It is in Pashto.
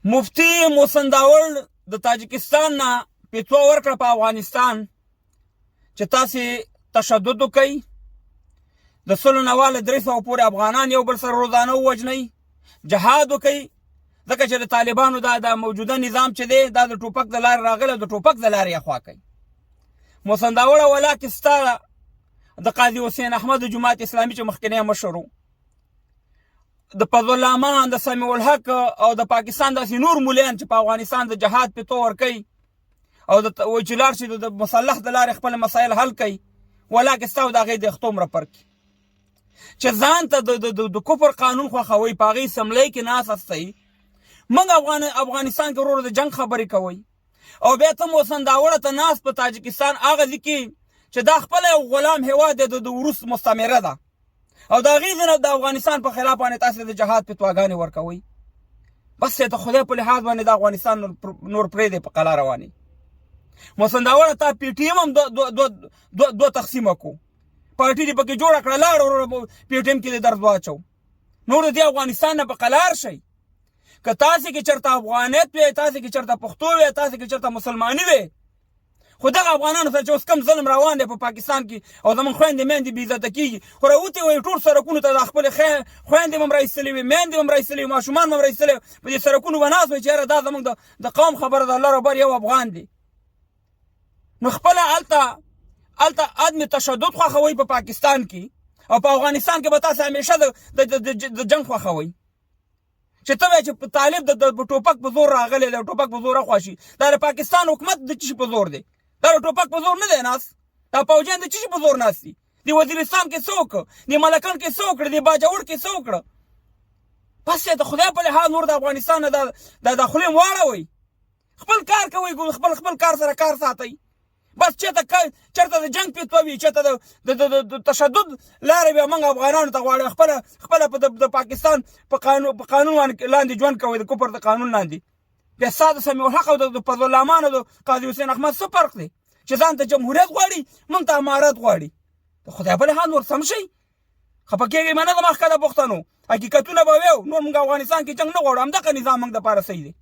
مفتی محسن داور د تاجکستان نه پیسو ورکړه په افغانستان چې تاسې تشدد وکئ، د سلو نه واله 300 پورې افغانان یو بل سره روزانه ووژنئ، جهاد وکئ، ځکه چې د طالبانو دا موجوده نظام چې دی دا د ټوپک د لارې راغلی، د ټوپک د لارې یې خوا کوي. محسن داوړه ولاکې ستا د قاضي حسین احمد د جماعت اسلامي چې مخکنی مشر و، د فضل الرحمن، د سمیع الحق او د پاکستان داسې نور مولیان چې په افغانستان د جهاد پیسو ورکوي او وایي چې لاړ شي د مسلح د لارې خپل مسایل حل کوي، ولاکې ستا د هغې د اختوم رپر کړي چې ځان ته د کفر قانون خوښوئ، په هغې سملۍ کې ناست هستئ. موږ افغانستان کې ورور د جنګ خبرې کوئ او بیا ته محسن داوړه ته ناست په تاجکستان هغه ځای کې چې دا خپله یو غلام هېواد دی، د وروس مستعمره ده او د هغې ځای نه د افغانستان په خلاف باندې تاسې د جهاد فتواګانې ورکوئ. بس د خدای په لحاظ باندې د افغانستان نور پرېږدی په قلا روانې. محسن داوړه تا پی ټي ایم هم دوه تقسیمه کړو، پارټي دې پکې جوړه کړه، لاړ ورور پی ټي ایم کې دې درد واچو، نور د دې افغانستان نه په قلار شئ. که تاسې کې چېرته افغانیت وی، تاسې کې چېرته پښتو وی، تاسې کې چېرته مسلماني وی، خو دغه افغانانو سره چې اوس کم ظلم روان دی په پاکستان کې او زموږ خویندې میندې بې عزته کېږي، خو راوتې وایي ټول سړکونو ته د خپلې خویندې به هم راایستلې وي، میندې به هم راایستلې وي، ماشومان به هم راایستلې وي، په دې سړکونو به ناست وي چې یاره دا زموږ د قوم خبره ده، لر او بر یو افغان دی. نو خپله هلته عدم تشدد خوښوئ په پاکستان کې او په افغانستان کې به تاسې همیشه د جنګ خوښوئ چې ته وایې چې طالب د ټوپک په زور راغلی دی، ټوپک په زور اخوا دا د پاکستان حکومت د څه شي په زور دی؟ دا د ټوپک په زور نه دی ناست، دا پوجیان د څه شي په زور ناست دي؟ د وزیرستان کې څه وکړه، د ملکن کې څه وکړه، د باجوړ کې څه وکړه؟ بس یې د خدای په لحاظ نور د افغانستان نه د خولې واړوئ، خپل کار کوئ، خپل کار سره کار ساتئ. بس چېرته د جنګ پیتوه وي، چېرته د تشدد لارې بیا موږ افغانانو ته غواړي خپله د پاکستان په قانون لاندې ژوند کوئ، د کفر د قانون لاندې. بیا ستا د سمیع الحق او د فضل الرحمن او د قاضي حسین احمد څه فرق دی چې ځان ته جمهوریت غواړي، موږ ته امارت غواړي؟ د خدای په لحاظ نور سم شئ، خفه کېږئ مه نه د مخکې د پښتنو حقیقتونه به ویو، نور موږ افغانستان کې جنګ نه غواړو، همدغه نظام موږ دپاره صحیح دی.